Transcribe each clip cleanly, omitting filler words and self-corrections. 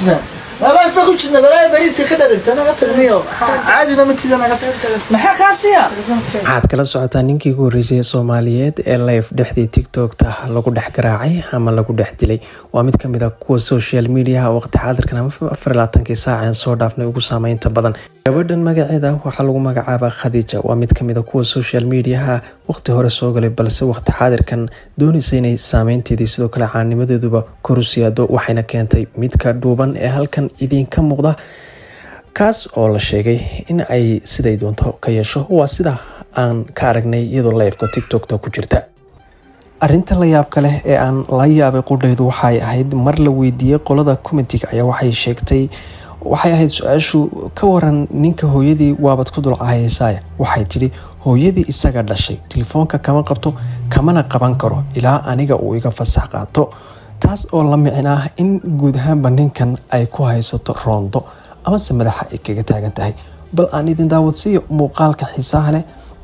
كوتشنا لا فكوتشنا ولا بريس كده أنا قتلنيه عادي ما متى أنا قتلت ما حكاسيا waxaad kala socotaa ninkii ugu horreysay Soomaaliyeed ee live dhexdii TikTok-ta lagu dhex garaacay ama lagu dhex dilay waa mid kamid ah kuwa social media waqti xaadirkan ama 24 saac soo dhaafnay ugu saameynta badan gabadhan magaceeda waxa lagu magacaabaa Khadija waa mid kamid ah kuwa social media waqti hore soo galay balse waqti xaadirkan doonaysa inay saameynteedii sidoo kale caanimadeeduba kor u siyaado waxayna keentay midka dhuuban ee halkan idinka muuqda kaas oo la sheegay in ay siday doonto ka yeesho waa sida aan ka aragnay iyadoo live-ka TikTok-ta ku jirta arinta la yaab kale ee aan la yaabay qudheedu waxay ahayd mar la weydiiyay qolada commentiga ayaa waxay sheegtay waxay ahayd su'aashu ka waran ninka hooyadii waabad ku dulcaayaysaa waxay tiri hooyadii isaga dhashay telefoonka kama qabto kamana qaban karo ilaa aniga uu iga fasax qaato taas oo la micnaa in guud ahaan ninkan ay ku haysato roondo ama se madaxa ay kaga taagan tahay bal aan idin daawadsiiyo muuqaalka xiisaha leh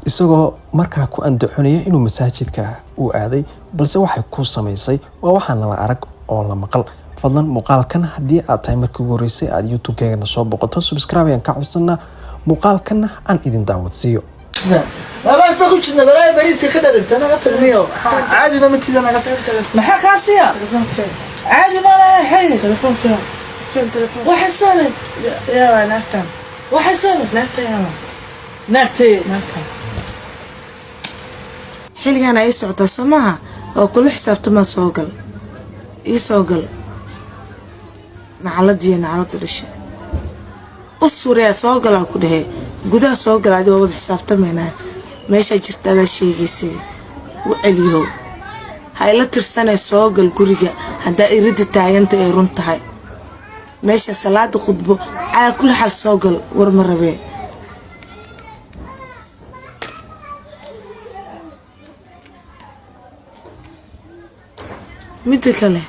isagoo markaa ku andacoonaya inuu masaajidka uu aaday balse waxay ku samaysay waa waxaan la arag oo la maqal fadlan muuqaalkan haddii aad tahay markii ugu horeysay aad YouTube-keena soo boqoto subscribe ayaan ka codsanaa muuqaalkan aan idin daawadsiiyo لا فكوتشنا ولا بريس كده أنا قتلنيه عادي ما متى أنا قتلت ما حكاسيا عادي ما لا حي تلفون فين تلفون وحسنك يا نكتم وحسنك نكتم يا نكتي نكتم xilligan ay socota Soomaha oo kula xisaabtama soogal ii soogal nacalad dhashay usuriya soogal ku dhahay gudaha soogal aad wada xisaabtameynaa meesha jirtada sheegaysay u celiyo hayla tirsanay soogal guriga hada irida taaganta ee runtahay meesha salaada khudbo ala kul hal soogal war marabe midda kale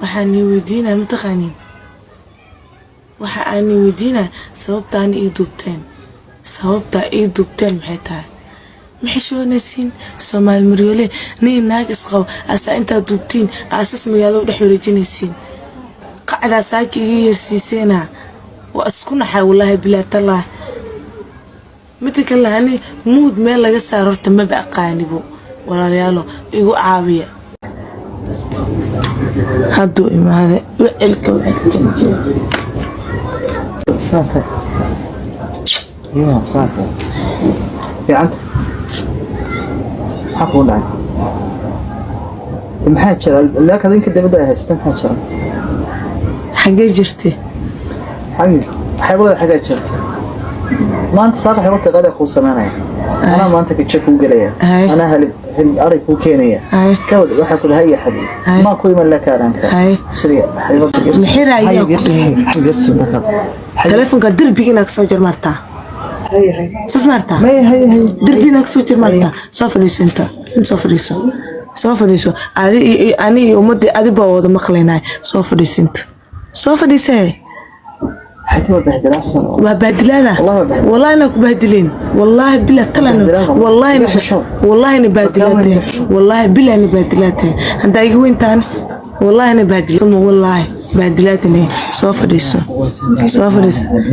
waxaan weydiinaa mataqaaniin waxaan weydiinaa sababtaa ii duubteen maxay tahay maxishoonaysiin Soomaali maryoole nin naag isqaw asa inta duubtiin asas magaalada dhex wareejinaysiin qacda saaki iga yarsiiseena waa isku naxay wallahi bilaa talaa midda kale ani mood meel laga saaro horta ma aqaanibo walaalayaalo igu caawiya hadduu imaade wicilka صافي يا صافي في عند حقول عنه محاجر لا كذا يمكن ده بدأ هستم محاجر حاجة جرتي حيقول حاجة جرتي ما أنت صار حيقول غدا أخو سمانة أنا ما أنت كتشك وقليا أنا هل أريك وكينية كول واحد كل هي حبيب ما كوي من لك أنا سريع حيقول محيرة أيوة تلفونك دربي إنك سوجر مرتا هي سوس مرتا هي دربي إنك سوجر مرتا سوفريس أنت سوفريس أنا ومدي أدي بعوض مخليناي سوفريس أنت سوفريس هي حتى ما بهدل أصلا وبهدلنا والله أنا كبهدلين والله بلا تلنا والله أنا بهدلته والله بلا أنا بهدلته أنت يقوين تاني والله أنا بهدلته والله بهدلتني سوفريس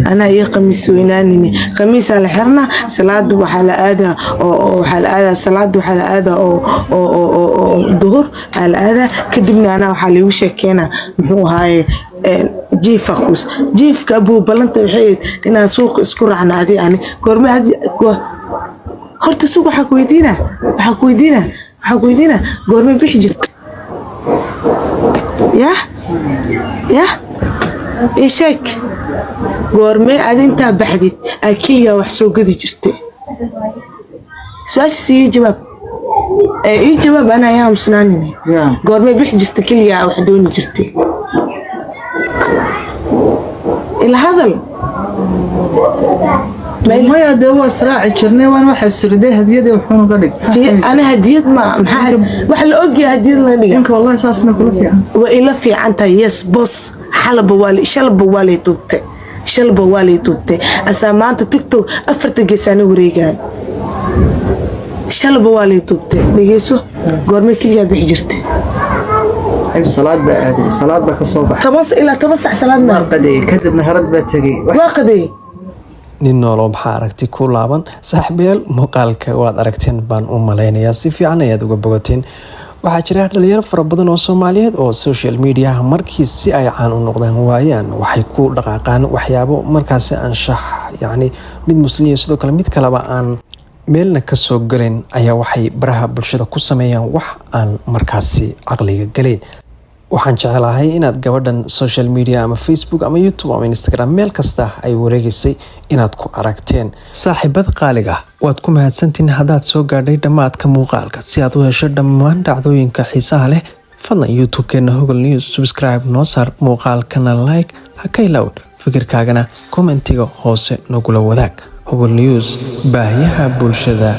أنا هي قميص ويناني قميص على حرنا سلاد وحلا هذا أو حلا هذا سلاد وحلا هذا أو ظهر على هذا كدبني أنا وحلي وشكينا هو هاي جيف كابو بلنت الحيد إنها سوق اسكر عن هذه يعني قرمي هذه هرت سوق حكويدينا قرمي بيحجر يا إيشك قرمي عاد أنت بحديت أكيد وحسوق دي جرتي سؤال سي جواب إيه جواب أنا يا مسناني قرمي بيحجرت كليا وحدوني جرتي الهذا ما يدوا أسرع جرني وأنا وحسر ده هدية وحنا قلق في أنا هدية ما محل وحل أوجي هدية لني إنك والله أساس ما كله فيها وإلا في عنتا يس بص حلب والي شلب والي توبتي أسا ما أنت تكتو أفرت جساني وريجان shalba waa lay duubtay dhageyso goorma kaliya bixi jirtay حب صلاة بقى صلاة بقى الصبح 10 ساعة صلاة ما قدي كدب نهرت بتجي واقدي nin noolo maxaa aragti ku laaban saaxiibayaal muuqaalka waad aragteen baan u malaynayaa si fiican ayaad uga bogateen waxaa jira dhalinyaro fara badan oo Soomaaliyeed oo social media markii si ay caan u noqdaan waayaan waxay ku dhaqaaqaan waxyaabo markaas anshax yani mid muslimiin sidoo kale mid kaleba aan meelna ka soo galeen ayaa waxay baraha bulshada ku sameeyaan wax aan markaasi aqliga galeen waxaan jecelahay inaad gabadhan social media ama Facebook ama YouTube ama Instagram meel kasta ay wareegisay inaad ku aragteen saaxiibad qaaliga waad ku mahadsantiin hadaad soo gaadhay dhamaadka muuqaalka si aad u hesho dhammaan dhacdooyinka xiisaha leh fadlan YouTube-keena Hogol News subscribe noo saar muuqaalkana like ha ka ilaaw fikirkaagana commentiga hoose nagula wadaag Hogol News baahiyaha bulshada